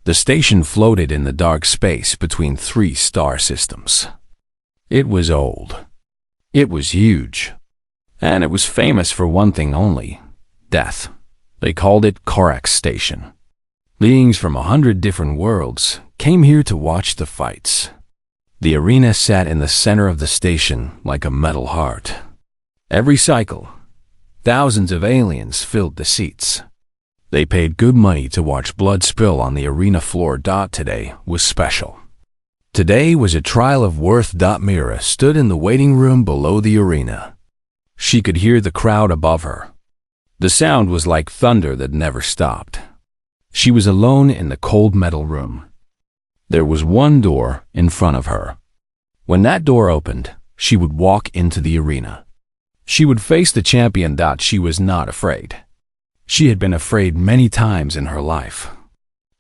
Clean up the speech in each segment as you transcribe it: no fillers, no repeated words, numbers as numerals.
The station floated in the dark space between three star systems. It was old. It was huge. And it was famous for one thing only: death. They called it Korax Station. Beings from 100 different worlds came here to watch the fights. The arena sat in the center of the station like a metal heart. Every cycle, thousands of aliens filled the seats. They paid good money to watch blood spill on the arena floor. Today was special. Today was a trial of worth. Mira stood in the waiting room below the arena. She could hear the crowd above her. The sound was like thunder that never stopped. She was alone in the cold metal room. There was one door in front of her. When that door opened, she would walk into the arena. She would face the champion. She was not afraid. She had been afraid many times in her life.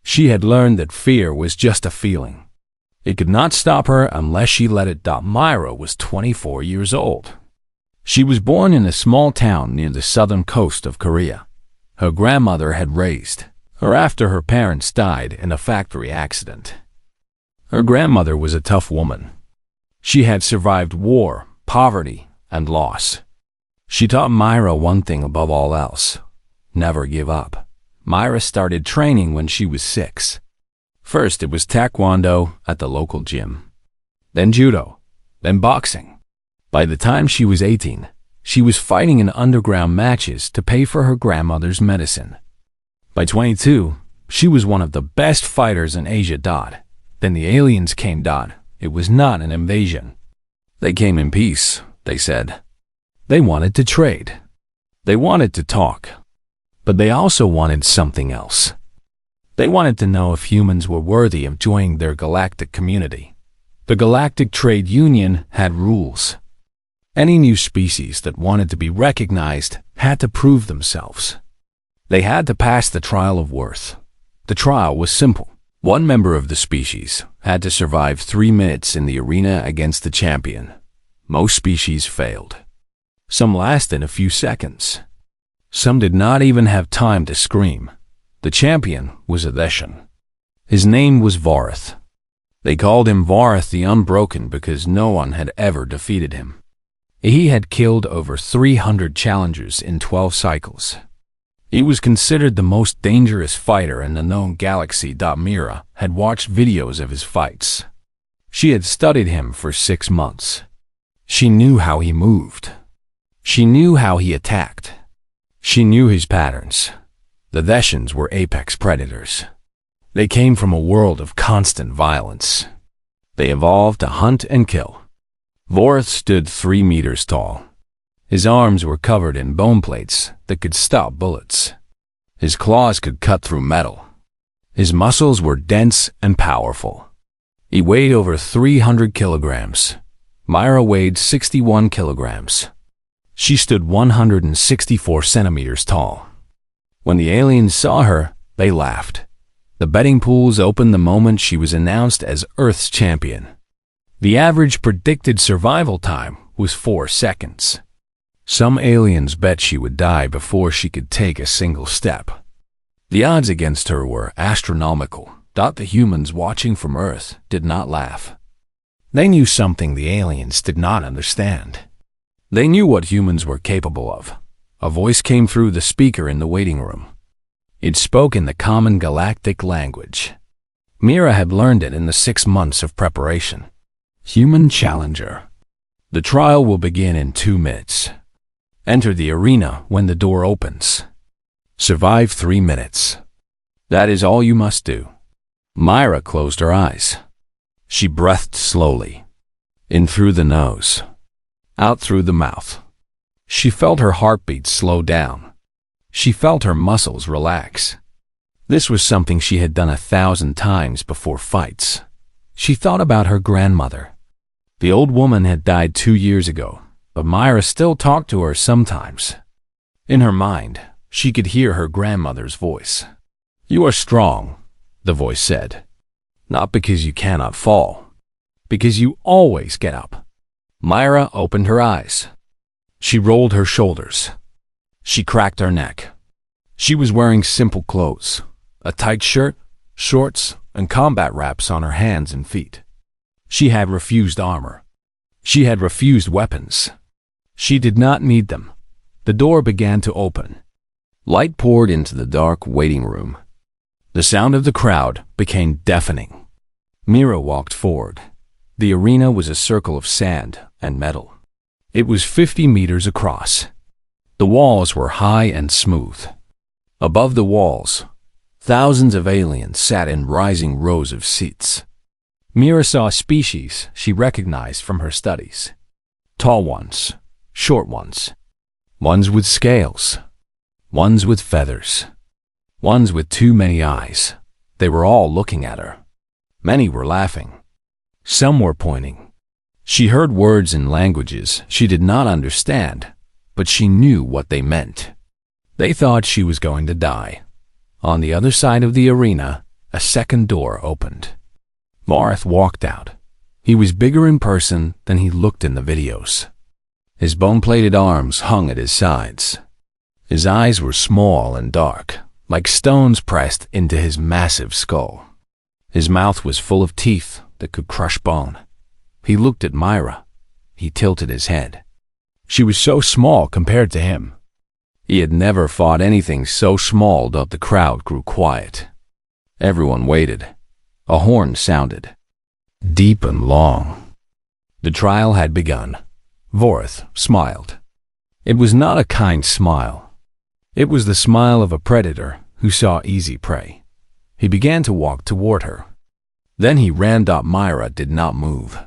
She had learned that fear was just a feeling. It could not stop her unless she let it. Myra was 24 years old. She was born in a small town near the southern coast of Korea. Her grandmother had raised her after her parents died in a factory accident. Her grandmother was a tough woman. She had survived war, poverty, and loss. She taught Myra one thing above all else: never give up. Myra started training when she was 6. First it was taekwondo at the local gym, then judo, then boxing. By the time she was 18, she was fighting in underground matches to pay for her grandmother's medicine. By 22, she was one of the best fighters in Asia. Then the aliens came. It was not an invasion. They came in peace, they said. They wanted to trade. They wanted to talk. But they also wanted something else. They wanted to know if humans were worthy of joining their galactic community. The Galactic Trade Union had rules. Any new species that wanted to be recognized had to prove themselves. They had to pass the trial of worth. The trial was simple. One member of the species had to survive 3 minutes in the arena against the champion. Most species failed. Some lasted a few seconds. Some did not even have time to scream. The champion was a Theshan. His name was Varith. They called him Varith the Unbroken because no one had ever defeated him. He had killed over 300 challengers in 12 cycles. He was considered the most dangerous fighter in the known galaxy. Mira had watched videos of his fights. She had studied him for 6 months. She knew how he moved. She knew how he attacked. She knew his patterns. The Theshans were apex predators. They came from a world of constant violence. They evolved to hunt and kill. Varith stood 3 meters tall. His arms were covered in bone plates that could stop bullets. His claws could cut through metal. His muscles were dense and powerful. He weighed over 300 kilograms. Myra weighed 61 kilograms. She stood 164 centimeters tall. When the aliens saw her, they laughed. The betting pools opened the moment she was announced as Earth's champion. The average predicted survival time was 4 seconds. Some aliens bet she would die before she could take a single step. The odds against her were astronomical. The humans watching from Earth did not laugh. They knew something the aliens did not understand. They knew what humans were capable of. A voice came through the speaker in the waiting room. It spoke in the common galactic language. Mira had learned it in the 6 months of preparation. Human Challenger. The trial will begin in 2 minutes. Enter the arena when the door opens. Survive 3 minutes. That is all you must do. Myra closed her eyes. She breathed slowly. In through the nose. Out through the mouth. She felt her heartbeat slow down. She felt her muscles relax. This was something she had done 1,000 times before fights. She thought about her grandmother. The old woman had died 2 years ago, but Myra still talked to her sometimes. In her mind, she could hear her grandmother's voice. "You are strong," the voice said. "Not because you cannot fall, because you always get up." Myra opened her eyes. She rolled her shoulders. She cracked her neck. She was wearing simple clothes, a tight shirt, shorts, and combat wraps on her hands and feet. She had refused armor. She had refused weapons. She did not need them. The door began to open. Light poured into the dark waiting room. The sound of the crowd became deafening. Mira walked forward. The arena was a circle of sand and metal. It was 50 meters across. The walls were high and smooth. Above the walls, thousands of aliens sat in rising rows of seats. Mira saw species she recognized from her studies. Tall ones, short ones, ones with scales, ones with feathers, ones with too many eyes. They were all looking at her. Many were laughing. Some were pointing. She heard words in languages she did not understand, but she knew what they meant. They thought she was going to die. On the other side of the arena, a second door opened. Varth walked out. He was bigger in person than he looked in the videos. His bone-plated arms hung at his sides. His eyes were small and dark, like stones pressed into his massive skull. His mouth was full of teeth that could crush bone. He looked at Myra. He tilted his head. She was so small compared to him. He had never fought anything so small that the crowd grew quiet. Everyone waited. A horn sounded, deep and long. The trial had begun. Vorth smiled. It was not a kind smile. It was the smile of a predator who saw easy prey. He began to walk toward her. Then he ran. Myra did not move.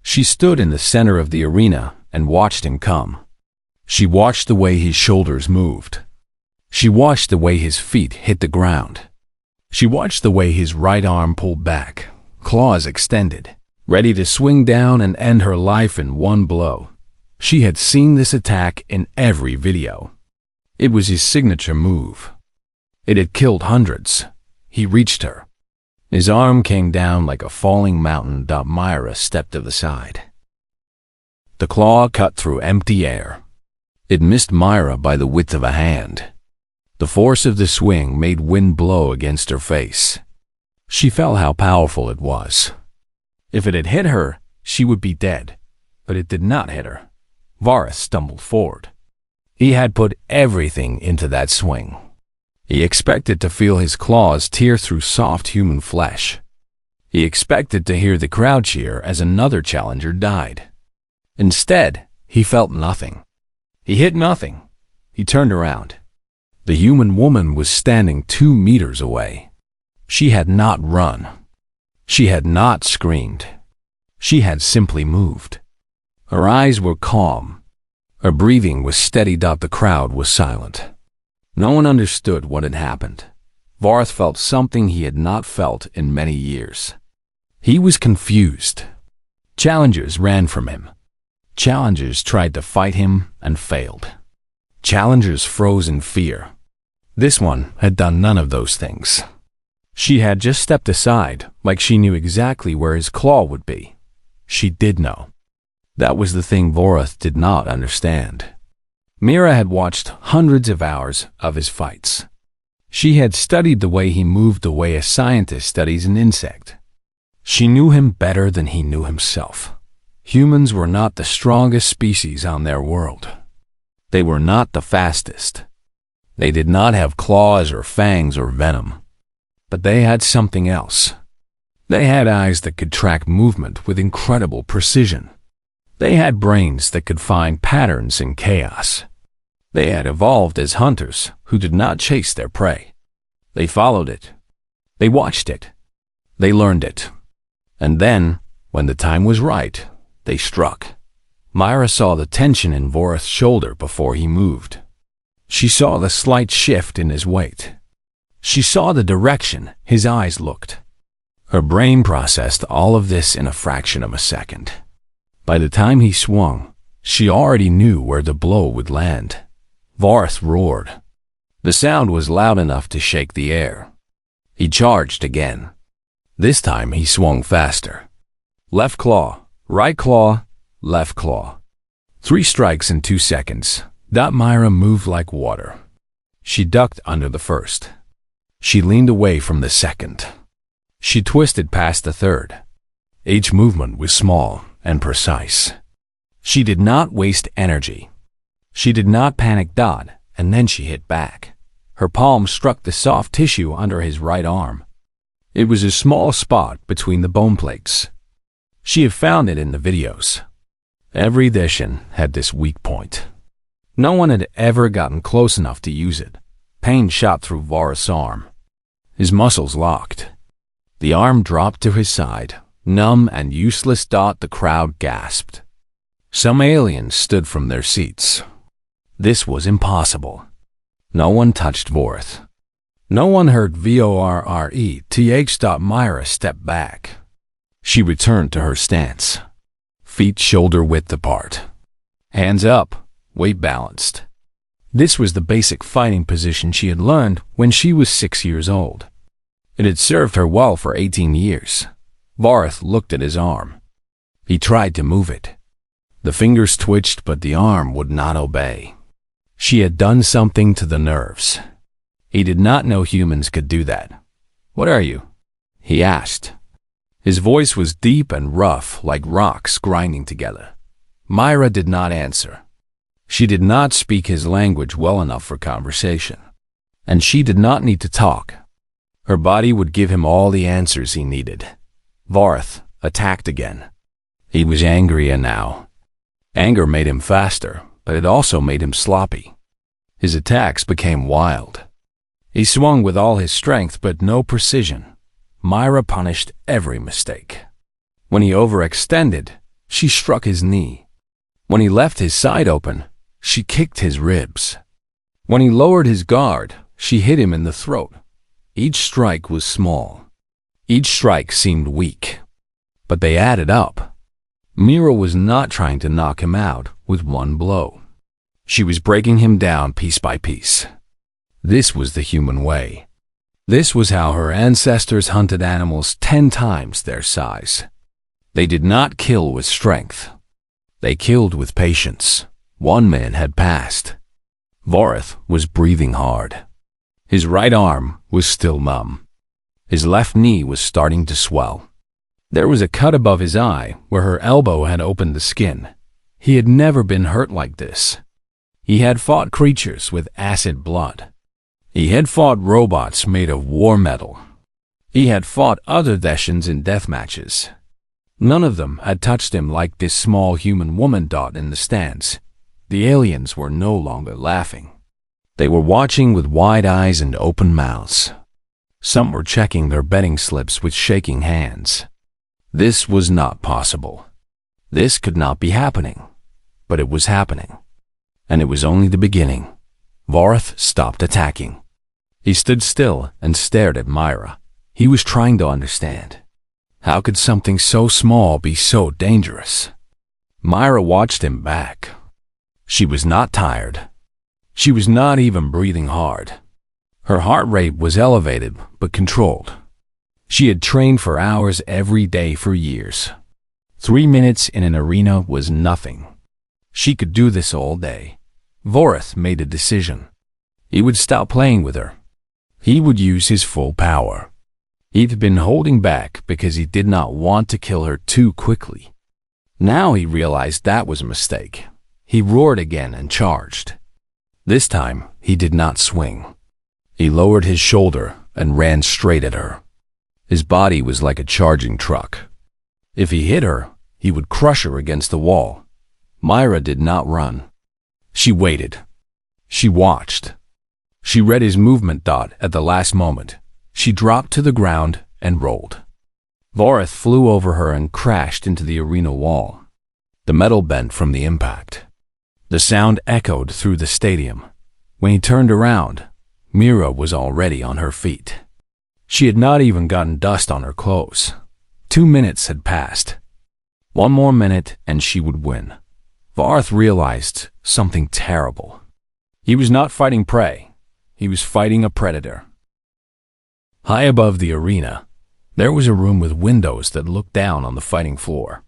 She stood in the center of the arena and watched him come. She watched the way his shoulders moved. She watched the way his feet hit the ground. She watched the way his right arm pulled back, claws extended, ready to swing down and end her life in one blow. She had seen this attack in every video. It was his signature move. It had killed hundreds. He reached her. His arm came down like a falling mountain. Myra stepped to the side. The claw cut through empty air. It missed Myra by the width of a hand. The force of the swing made wind blow against her face. She felt how powerful it was. If it had hit her, she would be dead, but it did not hit her. Vareth stumbled forward. He had put everything into that swing. He expected to feel his claws tear through soft human flesh. He expected to hear the crowd cheer as another challenger died. Instead, he felt nothing. He hit nothing. He turned around. The human woman was standing 2 meters away. She had not run. She had not screamed. She had simply moved. Her eyes were calm. Her breathing was steady. The crowd was silent. No one understood what had happened. Varth felt something he had not felt in many years. He was confused. Challengers ran from him. Challengers tried to fight him and failed. Challengers froze in fear. This one had done none of those things. She had just stepped aside, like she knew exactly where his claw would be. She did know. That was the thing Vorth did not understand. Mira had watched hundreds of hours of his fights. She had studied the way he moved the way a scientist studies an insect. She knew him better than he knew himself. Humans were not the strongest species on their world. They were not the fastest. They did not have claws or fangs or venom. But they had something else. They had eyes that could track movement with incredible precision. They had brains that could find patterns in chaos. They had evolved as hunters who did not chase their prey. They followed it. They watched it. They learned it. And then, when the time was right, they struck. Myra saw the tension in Vorth's shoulder before he moved. She saw the slight shift in his weight. She saw the direction his eyes looked. Her brain processed all of this in a fraction of a second. By the time he swung, she already knew where the blow would land. Varth roared. The sound was loud enough to shake the air. He charged again. This time he swung faster. Left claw, right claw, left claw. 3 strikes in 2 seconds. Myra moved like water. She ducked under the first. She leaned away from the second. She twisted past the third. Each movement was small and precise. She did not waste energy. She did not panic. And then she hit back. Her palm struck the soft tissue under his right arm. It was a small spot between the bone plates. She had found it in the videos. Every edition had this weak point. No one had ever gotten close enough to use it. Pain shot through Varith's arm. His muscles locked. The arm dropped to his side, numb and useless. The crowd gasped. Some aliens stood from their seats. This was impossible. No one touched Varith. No one heard VORRETH. Myra stepped back. She returned to her stance. Feet shoulder-width apart. Hands up, weight balanced. This was the basic fighting position she had learned when she was 6 years old. It had served her well for 18 years. Varith looked at his arm. He tried to move it. The fingers twitched, but the arm would not obey. She had done something to the nerves. He did not know humans could do that. "What are you?" he asked. His voice was deep and rough, like rocks grinding together. Myra did not answer. She did not speak his language well enough for conversation. And she did not need to talk. Her body would give him all the answers he needed. Varith attacked again. He was angry now. Anger made him faster, but it also made him sloppy. His attacks became wild. He swung with all his strength, but no precision. Myra punished every mistake. When he overextended, she struck his knee. When he left his side open, she kicked his ribs. When he lowered his guard, she hit him in the throat. Each strike was small. Each strike seemed weak. But they added up. Myra was not trying to knock him out with one blow. She was breaking him down piece by piece. This was the human way. This was how her ancestors hunted animals 10 times their size. They did not kill with strength. They killed with patience. 1 minute had passed. Varith was breathing hard. His right arm was still numb. His left knee was starting to swell. There was a cut above his eye where her elbow had opened the skin. He had never been hurt like this. He had fought creatures with acid blood. He had fought robots made of war metal. He had fought other Deshans in death matches. None of them had touched him like this small human woman in the stands. The aliens were no longer laughing. They were watching with wide eyes and open mouths. Some were checking their betting slips with shaking hands. This was not possible. This could not be happening. But it was happening. And it was only the beginning. Varith stopped attacking. He stood still and stared at Myra. He was trying to understand. How could something so small be so dangerous? Myra watched him back. She was not tired. She was not even breathing hard. Her heart rate was elevated but controlled. She had trained for hours every day for years. 3 minutes in an arena was nothing. She could do this all day. Varith made a decision. He would stop playing with her. He would use his full power. He'd been holding back because he did not want to kill her too quickly. Now he realized that was a mistake. He roared again and charged. This time, he did not swing. He lowered his shoulder and ran straight at her. His body was like a charging truck. If he hit her, he would crush her against the wall. Myra did not run. She waited. She watched. She read his movement. At the last moment, she dropped to the ground and rolled. Varith flew over her and crashed into the arena wall. The metal bent from the impact. The sound echoed through the stadium. When he turned around, Myra was already on her feet. She had not even gotten dust on her clothes. 2 minutes had passed. 1 more minute and she would win. Varith realized something terrible. He was not fighting prey. He was fighting a predator. High above the arena, there was a room with windows that looked down on the fighting floor.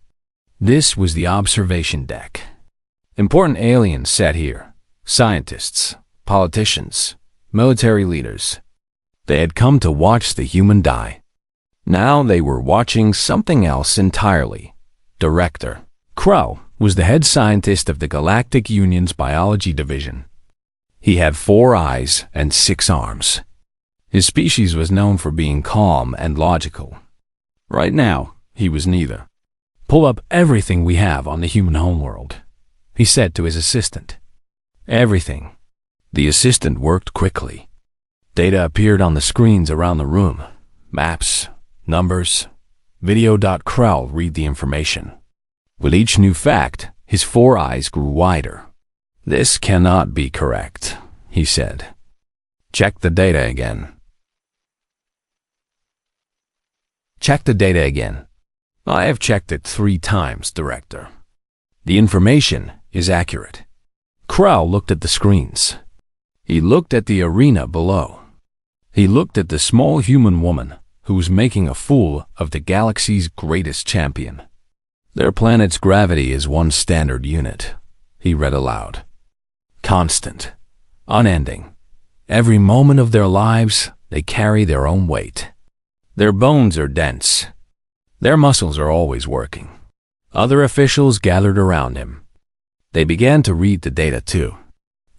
This was the observation deck. Important aliens sat here. Scientists, politicians, military leaders. They had come to watch the human die. Now they were watching something else entirely. Director Krell was the head scientist of the Galactic Union's biology division. He had 4 eyes and 6 arms. His species was known for being calm and logical. Right now, he was neither. "Pull up everything we have on the human homeworld," he said to his assistant. "Everything." The assistant worked quickly. Data appeared on the screens around the room. Maps, numbers, video. Krell read the information. With each new fact, his 4 eyes grew wider. "This cannot be correct," he said. "Check the data again." "Check the data again." "I have checked it 3 times, Director. The information is accurate." Krell looked at the screens. He looked at the arena below. He looked at the small human woman who was making a fool of the galaxy's greatest champion. "Their planet's gravity is 1 standard unit," he read aloud. "Constant, unending. Every moment of their lives, they carry their own weight. Their bones are dense. Their muscles are always working." Other officials gathered around him. They began to read the data too.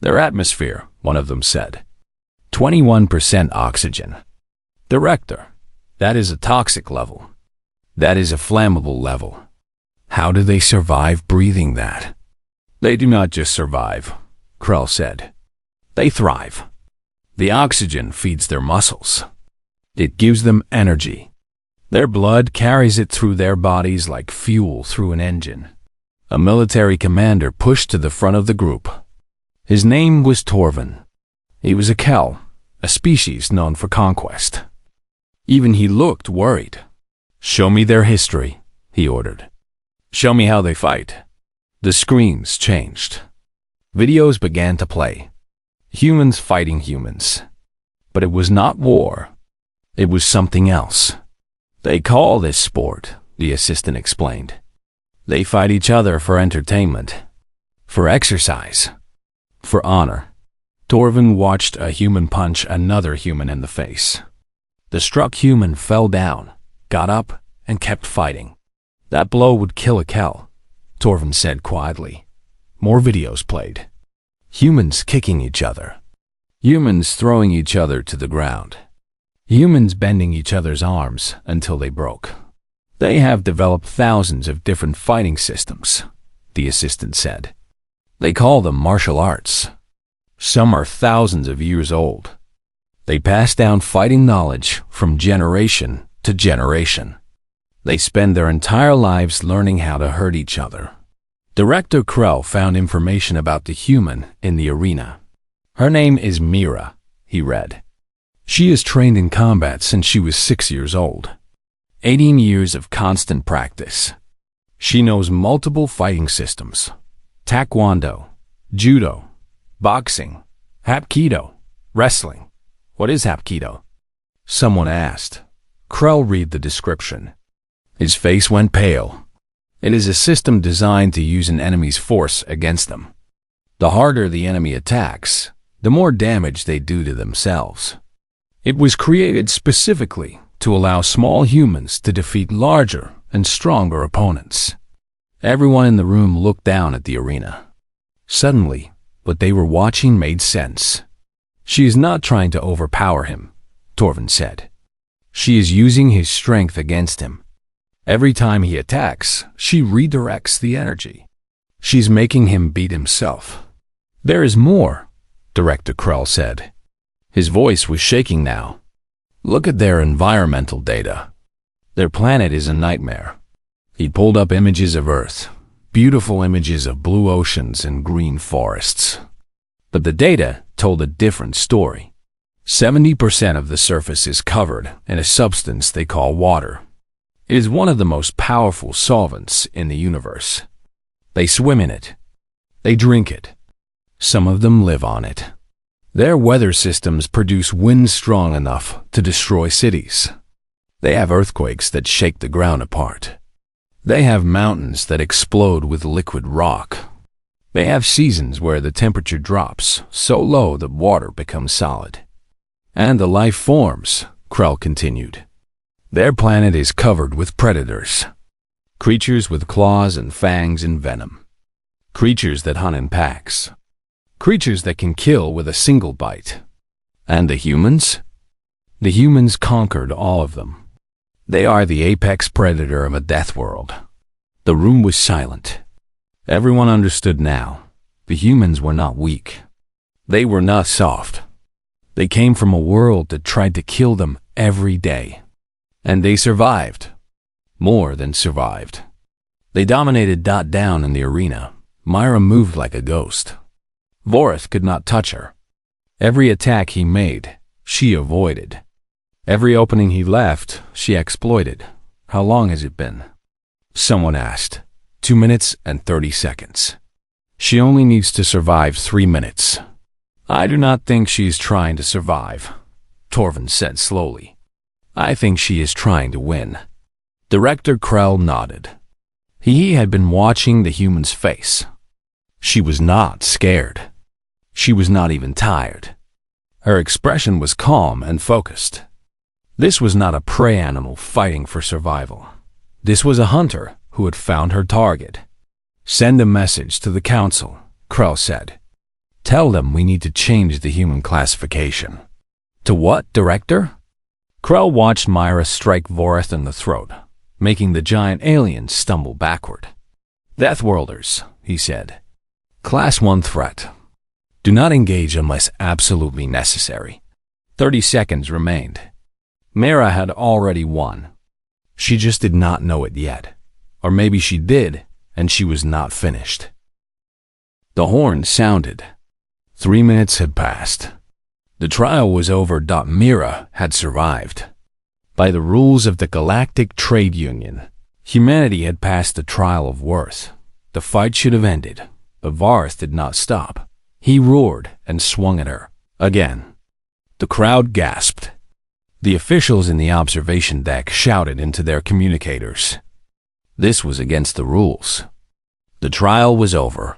"Their atmosphere," one of them said. 21% oxygen. "Director, that is a toxic level. That is a flammable level. How do they survive breathing that?" "They do not just survive," Krell said. "They thrive. The oxygen feeds their muscles. It gives them energy. Their blood carries it through their bodies like fuel through an engine." A military commander pushed to the front of the group. His name was Torvin. He was a Kel, a species known for conquest. Even he looked worried. "Show me their history," he ordered. "Show me how they fight." The screens changed. Videos began to play. Humans fighting humans. But it was not war. It was something else. "They call this sport," the assistant explained. "They fight each other for entertainment, for exercise, for honor." Torvin watched a human punch another human in the face. The struck human fell down, got up, and kept fighting. "That blow would kill a Kel," Torvin said quietly. More videos played. Humans kicking each other. Humans throwing each other to the ground. Humans bending each other's arms until they broke. "They have developed thousands of different fighting systems," the assistant said. "They call them martial arts. Some are thousands of years old. They pass down fighting knowledge from generation to generation. They spend their entire lives learning how to hurt each other." Director Krell found information about the human in the arena. "Her name is Mira," he read. "She is trained in combat since she was 6 years old. 18 years of constant practice. She knows multiple fighting systems. Taekwondo, Judo, boxing, Hapkido, wrestling." "What is Hapkido?" someone asked. Krell read the description. His face went pale. "It is a system designed to use an enemy's force against them. The harder the enemy attacks, the more damage they do to themselves. It was created specifically to allow small humans to defeat larger and stronger opponents." Everyone in the room looked down at the arena. Suddenly, what they were watching made sense. "She is not trying to overpower him," Torvin said. "She is using his strength against him. Every time he attacks, she redirects the energy. She's making him beat himself." "There is more," Director Krell said. His voice was shaking now. "Look at their environmental data. Their planet is a nightmare." He pulled up images of Earth, beautiful images of blue oceans and green forests. But the data told a different story. 70% of the surface is covered in a substance they call water. It is one of the most powerful solvents in the universe. They swim in it. They drink it. Some of them live on it. Their weather systems produce winds strong enough to destroy cities. They have earthquakes that shake the ground apart. They have mountains that explode with liquid rock. They have seasons where the temperature drops so low that water becomes solid. And the life forms, Krell continued. Their planet is covered with predators. Creatures with claws and fangs and venom. Creatures that hunt in packs. Creatures that can kill with a single bite. And the humans? The humans conquered all of them. They are the apex predator of a death world. The room was silent. Everyone understood now. The humans were not weak. They were not soft. They came from a world that tried to kill them every day. And they survived. More than survived. They dominated down in the arena. Myra moved like a ghost. Vorith could not touch her. Every attack he made, she avoided. Every opening he left, she exploited. How long has it been? Someone asked. 2 minutes and 30 seconds. She only needs to survive 3 minutes. I do not think she is trying to survive, Torvin said slowly. I think she is trying to win. Director Krell nodded. He had been watching the human's face. She was not scared. She was not even tired. Her expression was calm and focused. This was not a prey animal fighting for survival. This was a hunter who had found her target. Send a message to the council, Krell said. Tell them we need to change the human classification. To what, Director? Krell watched Myra strike Vorith in the throat, making the giant alien stumble backward. Deathworlders, he said. Class 1 threat. Do not engage unless absolutely necessary. 30 seconds remained. Myra had already won. She just did not know it yet. Or maybe she did, and she was not finished. The horn sounded. 3 minutes had passed. The trial was over. Myra had survived. By the rules of the Galactic Trade Union, humanity had passed the trial of worth. The fight should have ended, but Vorith did not stop. He roared and swung at her. Again. The crowd gasped. The officials in the observation deck shouted into their communicators. This was against the rules. The trial was over.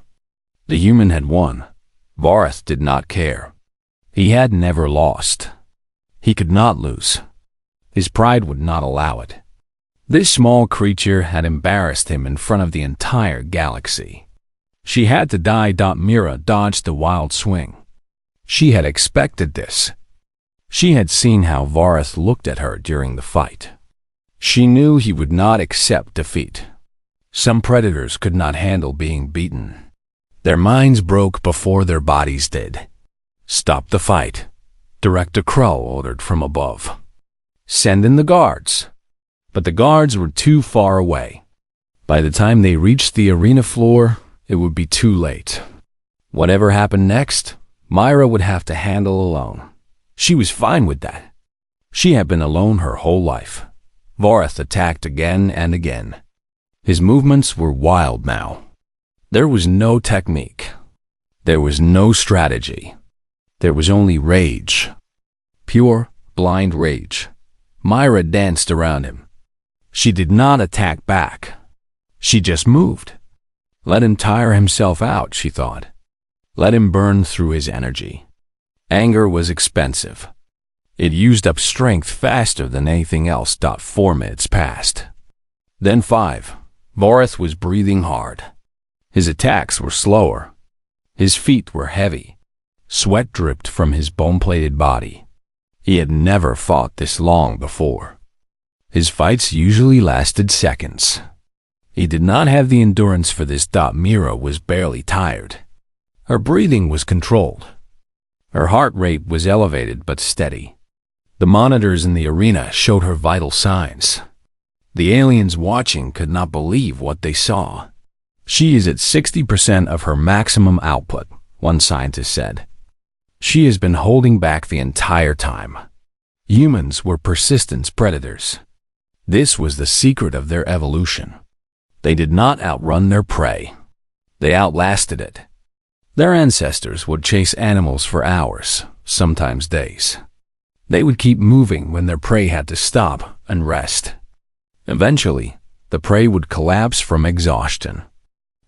The human had won. Vorith did not care. He had never lost. He could not lose. His pride would not allow it. This small creature had embarrassed him in front of the entire galaxy. She had to die. Myra dodged the wild swing. She had expected this. She had seen how Vorith looked at her during the fight. She knew he would not accept defeat. Some predators could not handle being beaten. Their minds broke before their bodies did. Stop the fight, Director Krell ordered from above. Send in the guards. But the guards were too far away. By the time they reached the arena floor, it would be too late. Whatever happened next, Myra would have to handle alone. She was fine with that. She had been alone her whole life. Vorith attacked again and again. His movements were wild now. There was no technique. There was no strategy. There was only rage. Pure, blind rage. Myra danced around him. She did not attack back. She just moved. Let him tire himself out, she thought. Let him burn through his energy. Anger was expensive. It used up strength faster than anything else. 4 minutes passed. Then 5. Vorith was breathing hard. His attacks were slower. His feet were heavy. Sweat dripped from his bone-plated body. He had never fought this long before. His fights usually lasted seconds. He did not have the endurance for this. Myra was barely tired. Her breathing was controlled. Her heart rate was elevated but steady. The monitors in the arena showed her vital signs. The aliens watching could not believe what they saw. She is at 60% of her maximum output, one scientist said. She has been holding back the entire time. Humans were persistence predators. This was the secret of their evolution. They did not outrun their prey. They outlasted it. Their ancestors would chase animals for hours, sometimes days. They would keep moving when their prey had to stop and rest. Eventually, the prey would collapse from exhaustion.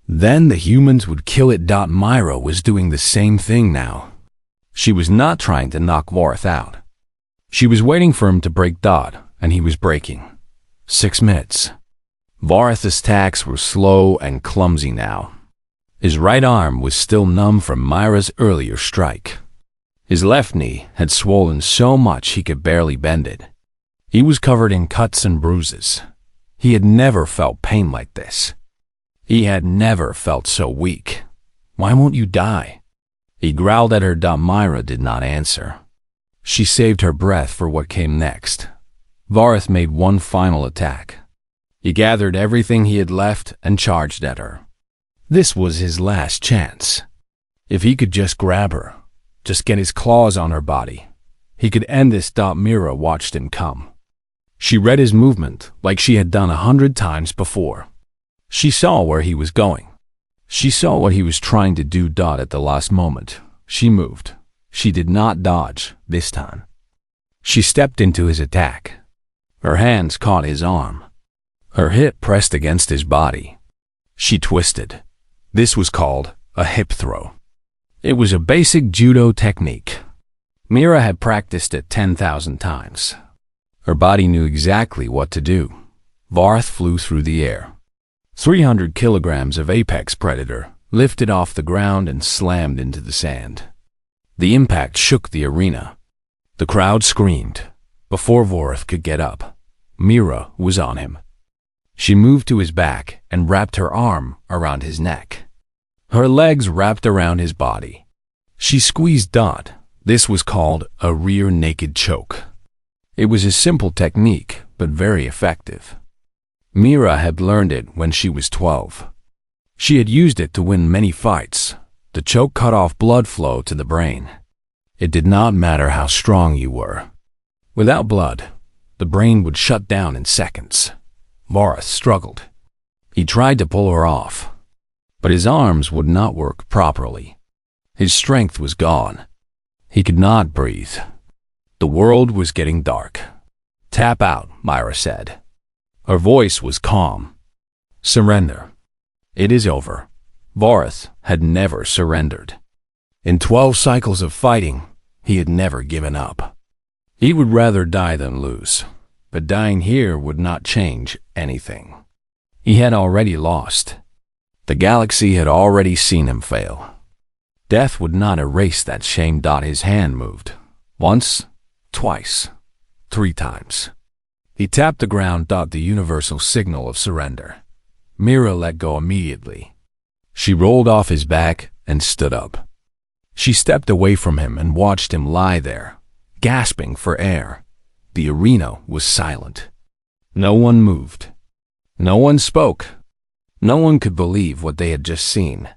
Then the humans would kill it. Myra was doing the same thing now. She was not trying to knock Vorith out. She was waiting for him to break Dot, and he was breaking. 6 minutes. Vareth's attacks were slow and clumsy now. His right arm was still numb from Myra's earlier strike. His left knee had swollen so much he could barely bend it. He was covered in cuts and bruises. He had never felt pain like this. He had never felt so weak. "Why won't you die?" He growled at her. Myra did not answer. She saved her breath for what came next. Vareth made one final attack. He gathered everything he had left and charged at her. This was his last chance. If he could just grab her, just get his claws on her body, he could end this. Myra watched him come. She read his movement like she had done 100 times before. She saw where he was going. She saw what he was trying to do. At the last moment, she moved. She did not dodge this time. She stepped into his attack. Her hands caught his arm. Her hip pressed against his body. She twisted. This was called a hip throw. It was a basic judo technique. Myra had practiced it 10,000 times. Her body knew exactly what to do. Vareth flew through the air. 300 kilograms of apex predator lifted off the ground and slammed into the sand. The impact shook the arena. The crowd screamed. Before Vareth could get up, Myra was on him. She moved to his back and wrapped her arm around his neck. Her legs wrapped around his body. She squeezed Dot. This was called a rear naked choke. It was a simple technique, but very effective. Myra had learned it when she was 12. She had used it to win many fights. The choke cut off blood flow to the brain. It did not matter how strong you were. Without blood, the brain would shut down in seconds. Vareth struggled. He tried to pull her off, but his arms would not work properly. His strength was gone. He could not breathe. The world was getting dark. "Tap out," Myra said. Her voice was calm. "Surrender. It is over." Vareth had never surrendered. In 12 cycles of fighting, he had never given up. He would rather die than lose, but dying here would not change anything. He had already lost. The galaxy had already seen him fail. Death would not erase that shame. His hand moved. Once, twice, 3 times. He tapped the ground. The universal signal of surrender. Myra let go immediately. She rolled off his back and stood up. She stepped away from him and watched him lie there, gasping for air. The arena was silent. No one moved. No one spoke. No one could believe what they had just seen.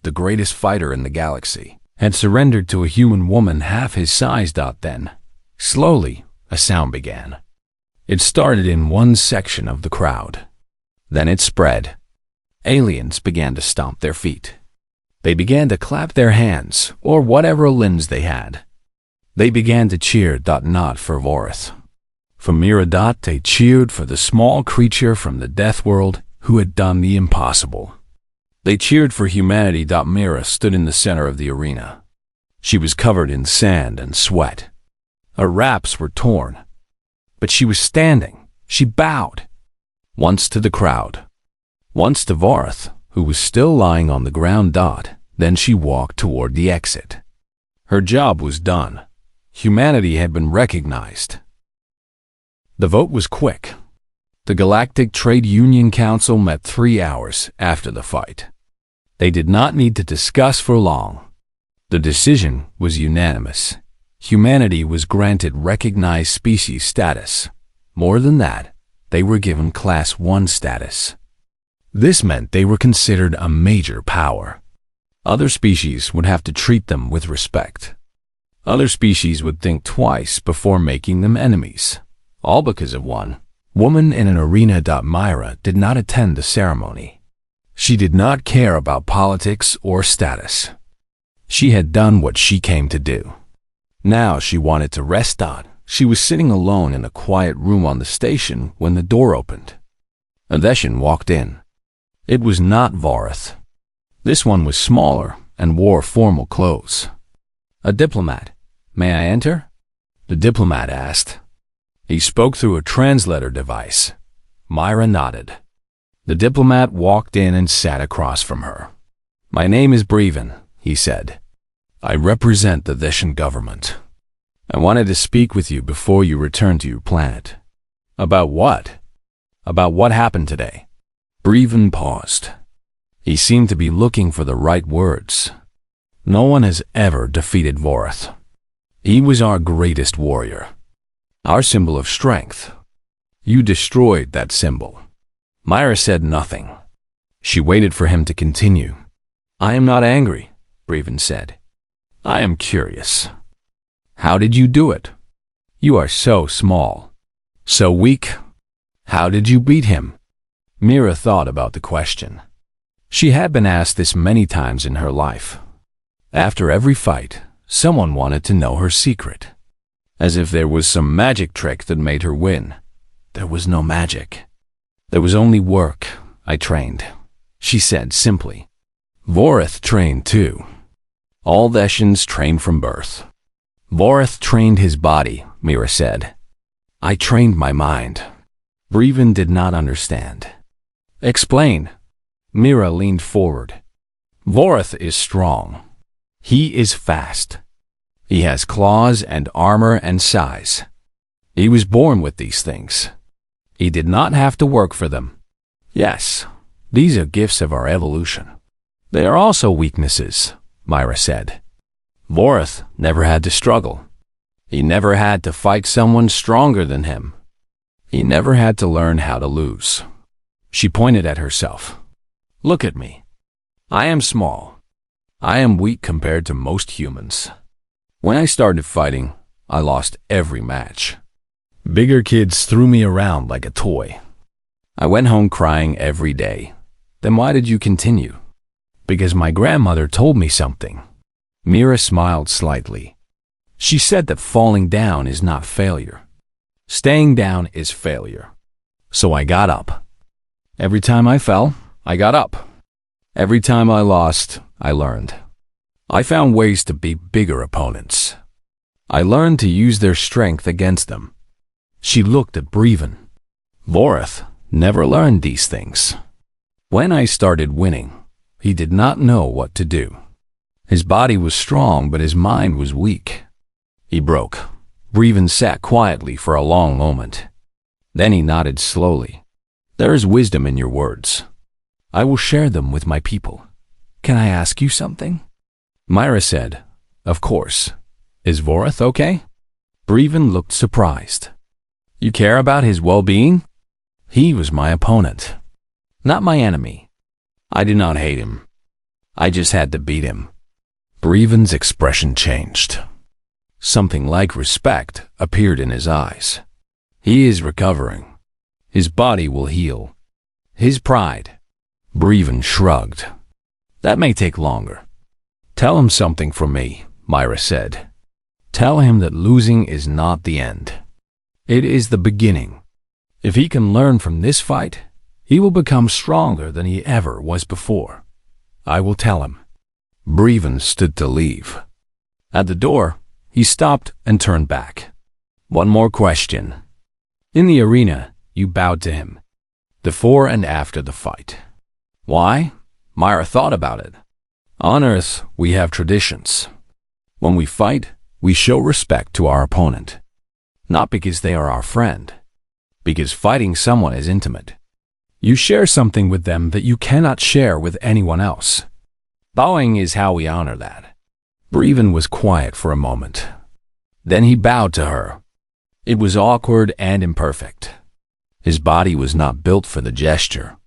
The greatest fighter in the galaxy had surrendered to a human woman half his size. Then, slowly, a sound began. It started in one section of the crowd. Then it spread. Aliens began to stomp their feet. They began to clap their hands, or whatever limbs they had. They began to cheer. Not for Vareth. For Myra. They cheered for the small creature from the Deathworld who had done the impossible. They cheered for humanity. Myra stood in the center of the arena. She was covered in sand and sweat. Her wraps were torn. But she was standing. She bowed. Once to the crowd. Once to Vareth, who was still lying on the ground. Then she walked toward the exit. Her job was done. Humanity had been recognized. The vote was quick. The Galactic Trade Union Council met 3 hours after the fight. They did not need to discuss for long. The decision was unanimous. Humanity was granted recognized species status. More than that, they were given Class 1 status. This meant they were considered a major power. Other species would have to treat them with respect. Other species would think twice before making them enemies. All because of one woman in an arena. Myra did not attend the ceremony. She did not care about politics or status. She had done what she came to do. Now she wanted to rest. She was sitting alone in a quiet room on the station when the door opened. A Veshan walked in. It was not Vareth. This one was smaller and wore formal clothes. "A diplomat. May I enter?" the diplomat asked. He spoke through a translator device. Myra nodded. The diplomat walked in and sat across from her. My name is Breven, he said. I represent the Theshan government. I wanted to speak with you before you return to your planet. About what? About what happened today. Breven paused. He seemed to be looking for the right words. No one has ever defeated Vorath. He was our greatest warrior. Our symbol of strength. You destroyed that symbol. Myra said nothing. She waited for him to continue. I am not angry, Breven said. I am curious. How did you do it? You are so small. So weak. How did you beat him? Myra thought about the question. She had been asked this many times in her life. After every fight, someone wanted to know her secret. As if there was some magic trick that made her win. There was no magic. There was only work. I trained, she said simply. Vorath trained too. All Theshans train from birth. Vorath trained his body, Myra said. I trained my mind. Breven did not understand. Explain. Myra leaned forward. Vorath is strong. He is fast. He has claws and armor and size. He was born with these things. He did not have to work for them. Yes, these are gifts of our evolution. They are also weaknesses, Myra said. Vorath never had to struggle. He never had to fight someone stronger than him. He never had to learn how to lose. She pointed at herself. Look at me. I am small. I am weak compared to most humans. When I started fighting, I lost every match. Bigger kids threw me around like a toy. I went home crying every day. Then why did you continue? Because my grandmother told me something. Myra smiled slightly. She said that falling down is not failure. Staying down is failure. So I got up. Every time I fell, I got up. Every time I lost, I learned. I found ways to beat bigger opponents. I learned to use their strength against them. She looked at Breven. Vorath never learned these things. When I started winning, he did not know what to do. His body was strong, but his mind was weak. He broke. Breven sat quietly for a long moment. Then he nodded slowly. There is wisdom in your words. I will share them with my people. Can I ask you something? Myra said, Of course. Is Vorath okay? Breven looked surprised. You care about his well-being? He was my opponent, not my enemy. I did not hate him. I just had to beat him. Breven's expression changed. Something like respect appeared in his eyes. He is recovering. His body will heal. His pride. Breven shrugged. That may take longer. Tell him something from me, Myra said. Tell him that losing is not the end. It is the beginning. If he can learn from this fight, he will become stronger than he ever was before. I will tell him. Breven stood to leave. At the door, he stopped and turned back. One more question. In the arena, you bowed to him. Before and after the fight. Why? Myra thought about it. On Earth, we have traditions. When we fight, we show respect to our opponent. Not because they are our friend. Because fighting someone is intimate. You share something with them that you cannot share with anyone else. Bowing is how we honor that. Breven was quiet for a moment. Then he bowed to her. It was awkward and imperfect. His body was not built for the gesture.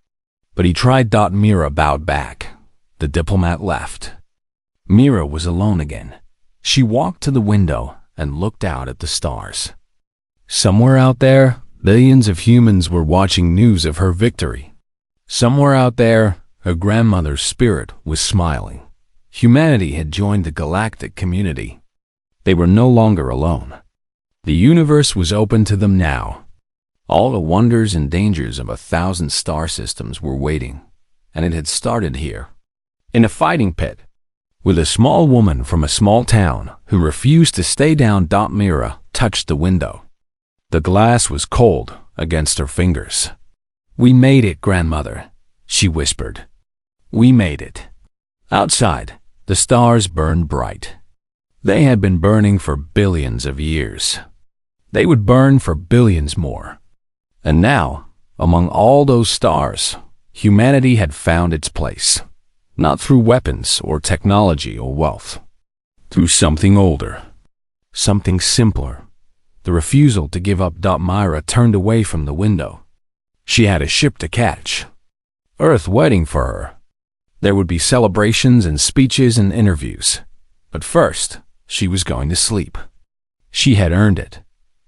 But he tried. Myra bowed back. The diplomat left. Myra was alone again. She walked to the window and looked out at the stars. Somewhere out there, billions of humans were watching news of her victory. Somewhere out there, her grandmother's spirit was smiling. Humanity had joined the galactic community. They were no longer alone. The universe was open to them now. All the wonders and dangers of 1,000 star systems were waiting, and it had started here. In a fighting pit, with a small woman from a small town who refused to stay down. Mira touched the window. The glass was cold against her fingers. "We made it, grandmother," she whispered. "We made it." Outside, the stars burned bright. They had been burning for billions of years. They would burn for billions more. And now, among all those stars, humanity had found its place, not through weapons or technology or wealth, through something older, something simpler. The refusal to give up. Myra turned away from the window. She had a ship to catch, Earth waiting for her. There would be celebrations and speeches and interviews, but first, she was going to sleep. She had earned it.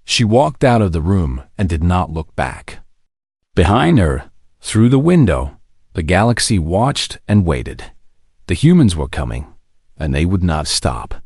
She walked out of the room and did not look back. Behind her, through the window, the galaxy watched and waited. The humans were coming, and they would not stop.